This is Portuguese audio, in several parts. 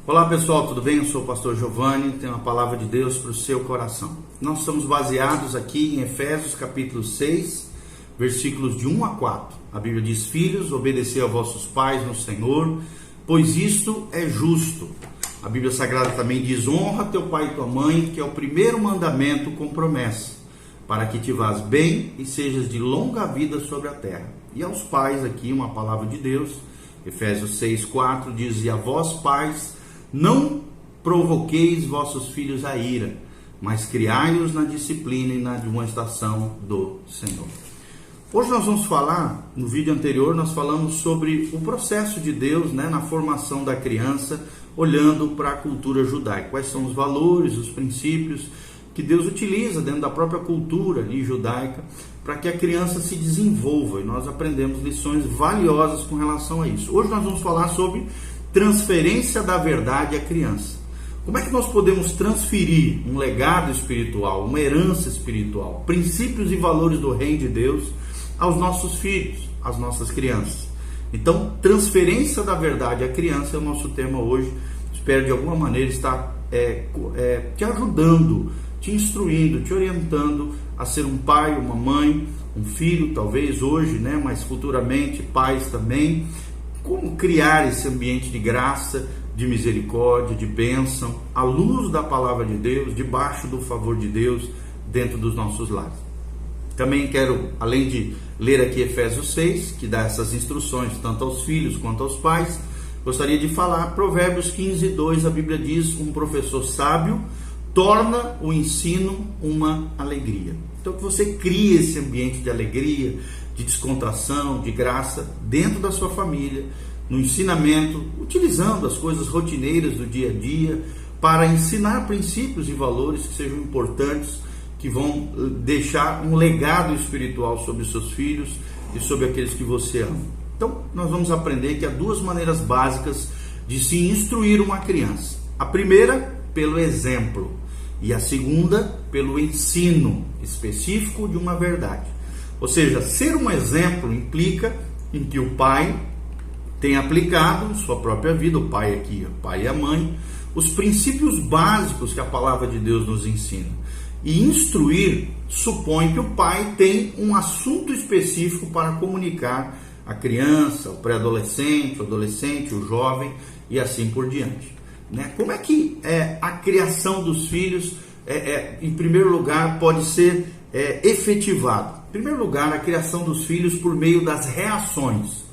Olá pessoal, tudo bem? Eu sou o pastor Giovanni, tenho uma palavra de Deus para o seu coração. Nós estamos baseados aqui em Efésios capítulo 6, versículos de 1 a 4. A Bíblia diz: Filhos, obedecei a vossos pais no Senhor, pois isto é justo. A Bíblia Sagrada também diz: honra teu pai e tua mãe, que é o primeiro mandamento com promessa, para que te vás bem e sejas de longa vida sobre a terra. E aos pais aqui uma palavra de Deus, Efésios 6, 4 diz: e a vós pais, não provoqueis vossos filhos a ira, mas criai-os na disciplina e na admoestação do Senhor. Hoje nós vamos falar, no vídeo anterior nós falamos sobre o processo de Deus, na formação da criança, olhando para a cultura judaica. Quais são os valores, os princípios que Deus utiliza dentro da própria cultura ali judaica para que a criança se desenvolva, e nós aprendemos lições valiosas com relação a isso. Hoje nós vamos falar sobre transferência da verdade à criança. Como é que nós podemos transferir um legado espiritual, uma herança espiritual, princípios e valores do reino de Deus aos nossos filhos, às nossas crianças? Então, transferência da verdade à criança é o nosso tema hoje. Espero de alguma maneira estar te ajudando, te instruindo, te orientando a ser um pai, uma mãe, um filho, talvez hoje, mas futuramente pais também. Como criar esse ambiente de graça, de misericórdia, de bênção, à luz da palavra de Deus, debaixo do favor de Deus, dentro dos nossos lares. Também quero, além de ler aqui Efésios 6, que dá essas instruções tanto aos filhos quanto aos pais, gostaria de falar Provérbios 15, 2, a Bíblia diz: um professor sábio torna o ensino uma alegria. Então que você crie esse ambiente de alegria, de descontração, de graça dentro da sua família, no ensinamento, utilizando as coisas rotineiras do dia a dia para ensinar princípios e valores que sejam importantes, que vão deixar um legado espiritual sobre os seus filhos e sobre aqueles que você ama. Então nós vamos aprender que há duas maneiras básicas de se instruir uma criança. A primeira, pelo exemplo, e a segunda, pelo ensino específico de uma verdade. Ou seja, ser um exemplo implica em que o pai tem aplicado em sua própria vida, o pai aqui, o pai e a mãe, os princípios básicos que a palavra de Deus nos ensina. E instruir supõe que o pai tem um assunto específico para comunicar à criança, ao pré-adolescente, ao adolescente, ao jovem e assim por diante. Como é que a criação dos filhos, em primeiro lugar, pode ser efetivada? Em primeiro lugar, a criação dos filhos por meio das reações,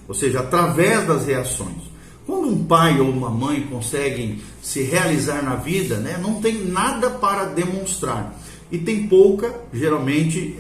ou seja, através das reações. Quando um pai ou uma mãe conseguem se realizar na vida, não tem nada para demonstrar e tem pouca, geralmente,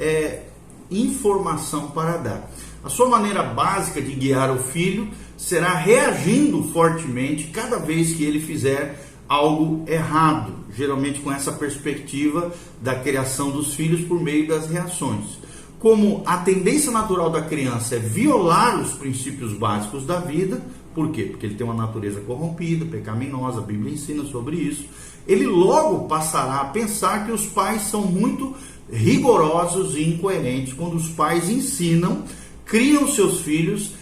informação para dar. A sua maneira básica de guiar o filho será reagindo fortemente cada vez que ele fizer algo errado, geralmente com essa perspectiva da criação dos filhos por meio das reações. Como a tendência natural da criança é violar os princípios básicos da vida, por quê? Porque ele tem uma natureza corrompida, pecaminosa, a Bíblia ensina sobre isso, ele logo passará a pensar que os pais são muito rigorosos e incoerentes quando os pais ensinam, criam seus filhos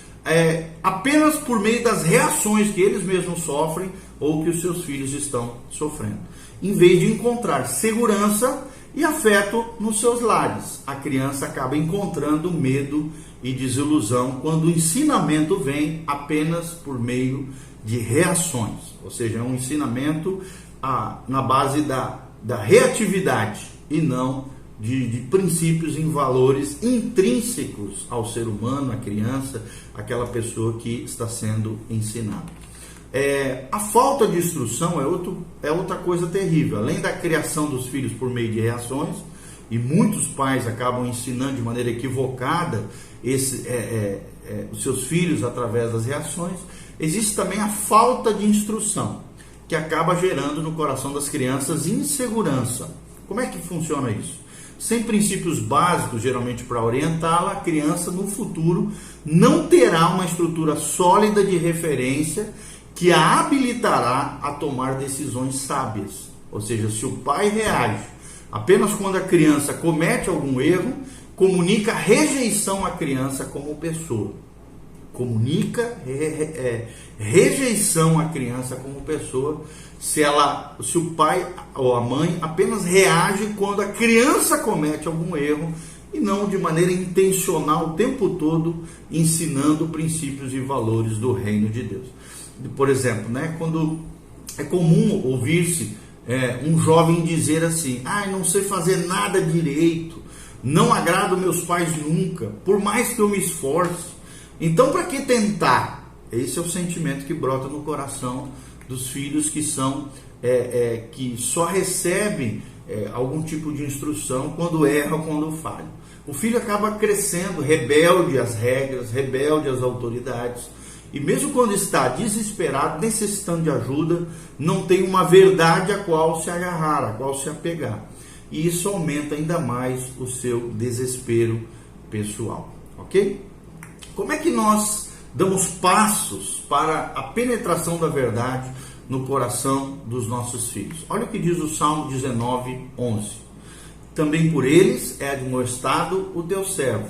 apenas por meio das reações que eles mesmos sofrem ou que os seus filhos estão sofrendo, em vez de encontrar segurança e afeto nos seus lares. A criança acaba encontrando medo e desilusão quando o ensinamento vem apenas por meio de reações, ou seja, é um ensinamento na base da reatividade e não de princípios e valores intrínsecos ao ser humano, à criança, aquela pessoa que está sendo ensinada. A falta de instrução é outra coisa terrível. Além da criação dos filhos por meio de reações, e muitos pais acabam ensinando de maneira equivocada os seus filhos através das reações, existe também a falta de instrução, que acaba gerando no coração das crianças insegurança. Como é que funciona isso? Sem princípios básicos, geralmente para orientá-la, a criança no futuro não terá uma estrutura sólida de referência que a habilitará a tomar decisões sábias. Ou seja, se o pai reage apenas quando a criança comete algum erro, comunica rejeição à criança como pessoa. comunica rejeição à criança como pessoa, se o pai ou a mãe apenas reage quando a criança comete algum erro e não de maneira intencional o tempo todo ensinando princípios e valores do reino de Deus. Por exemplo, quando é comum ouvir-se um jovem dizer assim: não sei fazer nada direito, não agrado meus pais nunca, por mais que eu me esforce, então para que tentar? Esse é o sentimento que brota no coração dos filhos que que só recebem algum tipo de instrução quando erram, quando falham. O filho acaba crescendo rebelde às regras, rebelde às autoridades, e mesmo quando está desesperado, necessitando de ajuda, não tem uma verdade a qual se agarrar, a qual se apegar. E isso aumenta ainda mais o seu desespero pessoal, ok? Como é que nós damos passos para a penetração da verdade no coração dos nossos filhos? Olha o que diz o Salmo 19, 11. Também por eles é admoestado o teu servo,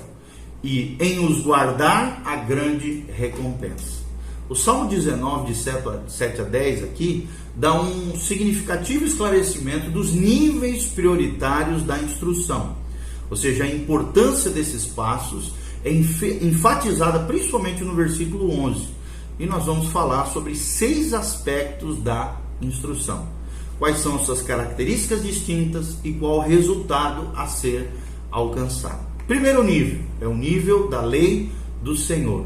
e em os guardar a grande recompensa. O Salmo 19, de 7 a 10 aqui, dá um significativo esclarecimento dos níveis prioritários da instrução. Ou seja, a importância desses passos é enfatizada principalmente no versículo 11. E nós vamos falar sobre 6 aspectos da instrução. Quais são as suas características distintas e qual o resultado a ser alcançado. Primeiro nível, é o nível da lei do Senhor.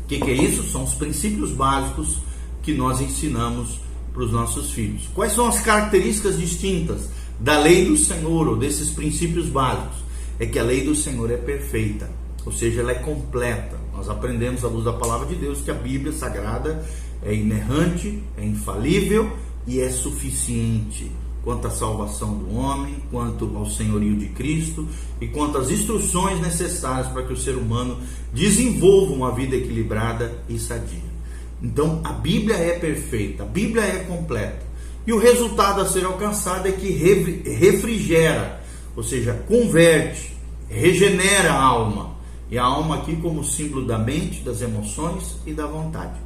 O que é isso? São os princípios básicos que nós ensinamos para os nossos filhos. Quais são as características distintas da lei do Senhor, ou desses princípios básicos? É que a lei do Senhor é perfeita, ou seja, ela é completa. Nós aprendemos à luz da palavra de Deus que a Bíblia Sagrada é inerrante, é infalível e é suficiente quanto à salvação do homem, quanto ao senhorio de Cristo e quanto às instruções necessárias para que o ser humano desenvolva uma vida equilibrada e sadia. Então, a Bíblia é perfeita, a Bíblia é completa. E o resultado a ser alcançado é que refrigera, ou seja, converte, regenera a alma. E a alma aqui como símbolo da mente, das emoções e da vontade.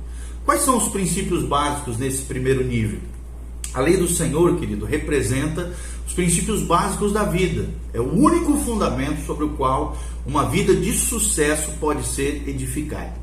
Quais são os princípios básicos nesse primeiro nível? A lei do Senhor, querido, representa os princípios básicos da vida. É o único fundamento sobre o qual uma vida de sucesso pode ser edificada.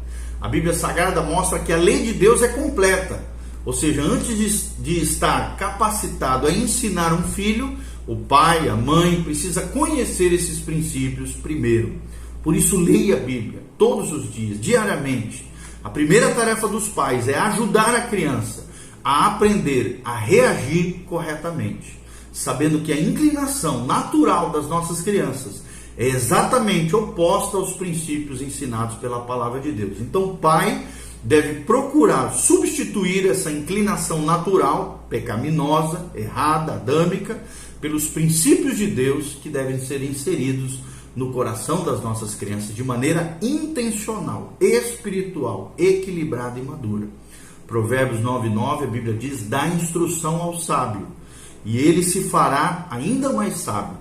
A Bíblia Sagrada mostra que a lei de Deus é completa. Ou seja, antes de estar capacitado a ensinar um filho, o pai, a mãe, precisa conhecer esses princípios primeiro. Por isso, leia a Bíblia todos os dias, diariamente. A primeira tarefa dos pais é ajudar a criança a aprender a reagir corretamente, sabendo que a inclinação natural das nossas crianças é exatamente oposta aos princípios ensinados pela palavra de Deus. Então, o pai deve procurar substituir essa inclinação natural, pecaminosa, errada, adâmica, pelos princípios de Deus que devem ser inseridos no coração das nossas crianças de maneira intencional, espiritual, equilibrada e madura. Provérbios 9:9, a Bíblia diz: dá instrução ao sábio, e ele se fará ainda mais sábio.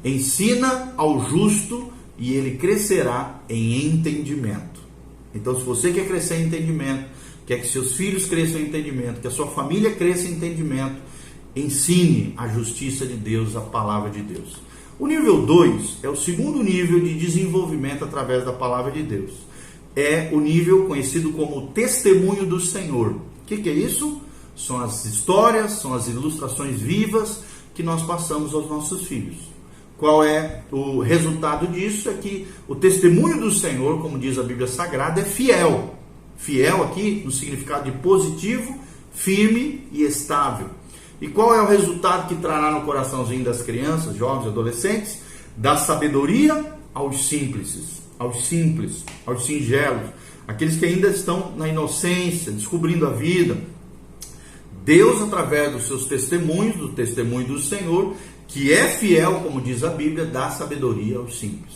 Ensina ao justo, e ele crescerá em entendimento. Então, se você quer crescer em entendimento, quer que seus filhos cresçam em entendimento, que a sua família cresça em entendimento, ensine a justiça de Deus, a palavra de Deus. O nível 2 é o segundo nível de desenvolvimento através da palavra de Deus. É o nível conhecido como testemunho do Senhor. O que é isso? São as histórias, são as ilustrações vivas que nós passamos aos nossos filhos. Qual é o resultado disso? É que o testemunho do Senhor, como diz a Bíblia Sagrada, é fiel. Fiel aqui no significado de positivo, firme e estável. E qual é o resultado que trará no coraçãozinho das crianças, jovens e adolescentes? Da sabedoria aos simples, aos singelos, aqueles que ainda estão na inocência, descobrindo a vida. Deus, através dos seus testemunhos, do testemunho do Senhor, que é fiel, como diz a Bíblia, dá sabedoria aos simples.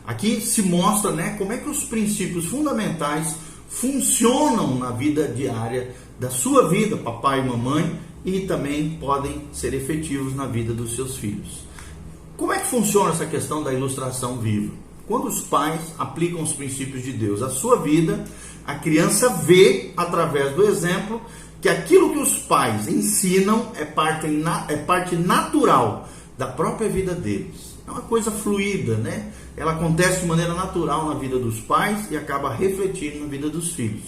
Aqui se mostra, como é que os princípios fundamentais funcionam na vida diária da sua vida, papai e mamãe, e também podem ser efetivos na vida dos seus filhos. Como é que funciona essa questão da ilustração viva? Quando os pais aplicam os princípios de Deus à sua vida, a criança vê, através do exemplo, que aquilo que os pais ensinam é parte natural da própria vida deles. É uma coisa fluida, né? Ela acontece de maneira natural na vida dos pais e acaba refletindo na vida dos filhos.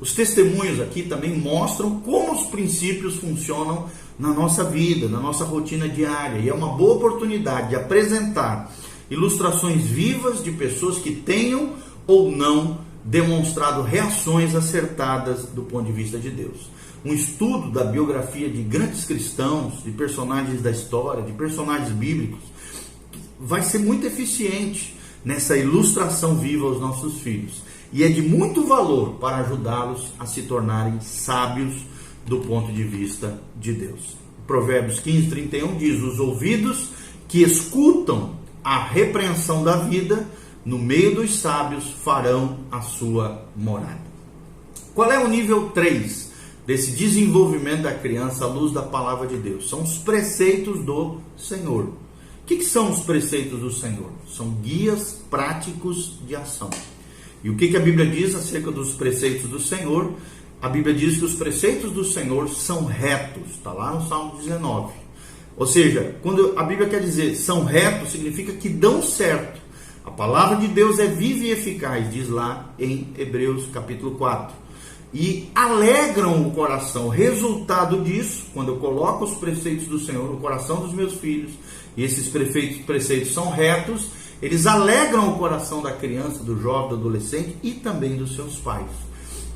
Os testemunhos aqui também mostram como os princípios funcionam na nossa vida, na nossa rotina diária. E é uma boa oportunidade de apresentar ilustrações vivas de pessoas que tenham ou não demonstrado reações acertadas do ponto de vista de Deus. Um estudo da biografia de grandes cristãos, de personagens da história, de personagens bíblicos, vai ser muito eficiente nessa ilustração viva aos nossos filhos. E é de muito valor para ajudá-los a se tornarem sábios do ponto de vista de Deus. Provérbios 15:31 diz: os ouvidos que escutam a repreensão da vida, no meio dos sábios farão a sua morada. Qual é o nível 3 desse desenvolvimento da criança à luz da palavra de Deus? São os preceitos do Senhor. O que são os preceitos do Senhor? São guias práticos de ação. E o que a Bíblia diz acerca dos preceitos do Senhor? A Bíblia diz que os preceitos do Senhor são retos. Está lá no Salmo 19. Ou seja, quando a Bíblia quer dizer são retos, significa que dão certo. A palavra de Deus é viva e eficaz, diz lá em Hebreus capítulo 4. E alegram o coração. O resultado disso, quando eu coloco os preceitos do Senhor no coração dos meus filhos, e esses preceitos são retos, eles alegram o coração da criança, do jovem, do adolescente e também dos seus pais.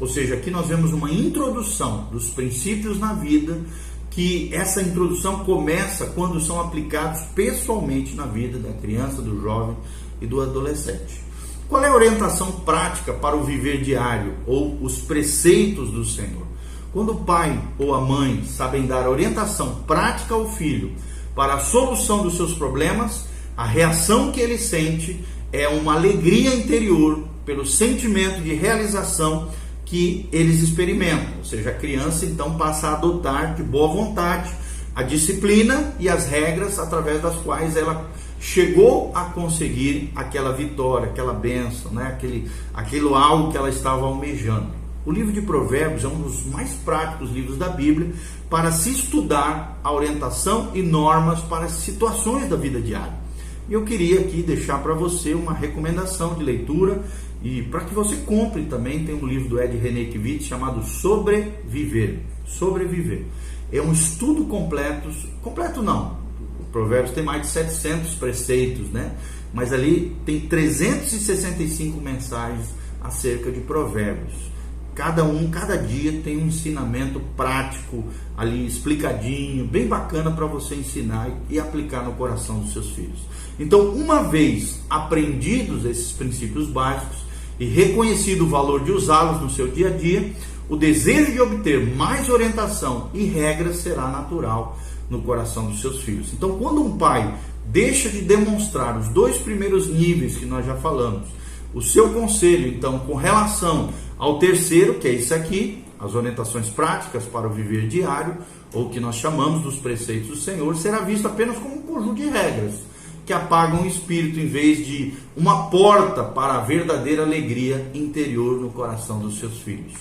Ou seja, aqui nós vemos uma introdução dos princípios na vida, que essa introdução começa quando são aplicados pessoalmente na vida da criança, do jovem e do adolescente. Qual é a orientação prática para o viver diário ou os preceitos do Senhor? Quando o pai ou a mãe sabem dar orientação prática ao filho para a solução dos seus problemas, a reação que ele sente é uma alegria interior pelo sentimento de realização que eles experimentam. Ou seja, a criança então passa a adotar de boa vontade a disciplina e as regras através das quais ela chegou a conseguir aquela vitória, aquela bênção, né? aquilo algo que ela estava almejando. O livro de Provérbios é um dos mais práticos livros da Bíblia para se estudar a orientação e normas para as situações da vida diária. E eu queria aqui deixar para você uma recomendação de leitura e para que você compre também. Tem um livro do Ed Renekiewicz chamado Sobreviver. Sobreviver. É um estudo completo não. O Provérbios tem mais de 700 preceitos, né? Mas ali tem 365 mensagens acerca de Provérbios. Cada dia tem um ensinamento prático ali, explicadinho, bem bacana para você ensinar e aplicar no coração dos seus filhos. Então, uma vez aprendidos esses princípios básicos e reconhecido o valor de usá-los no seu dia a dia, o desejo de obter mais orientação e regras será natural no coração dos seus filhos. Então, quando um pai deixa de demonstrar os dois primeiros níveis que nós já falamos, o seu conselho, então, com relação ao terceiro, que é isso aqui, as orientações práticas para o viver diário, ou que nós chamamos dos preceitos do Senhor, será visto apenas como um conjunto de regras que apagam o espírito em vez de uma porta para a verdadeira alegria interior no coração dos seus filhos.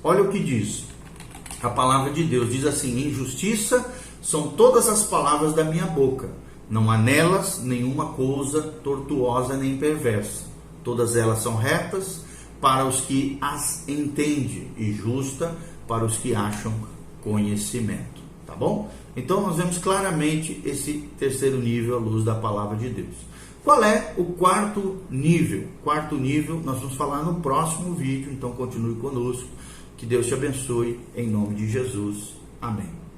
Olha o que diz a palavra de Deus, diz assim: em justiça são todas as palavras da minha boca, não há nelas nenhuma coisa tortuosa nem perversa, todas elas são retas para os que as entendem e justa para os que acham conhecimento. Tá bom? Então nós vemos claramente esse terceiro nível à luz da palavra de Deus. Qual é o quarto nível? Quarto nível nós vamos falar no próximo vídeo, então continue conosco. Que Deus te abençoe, em nome de Jesus. Amém.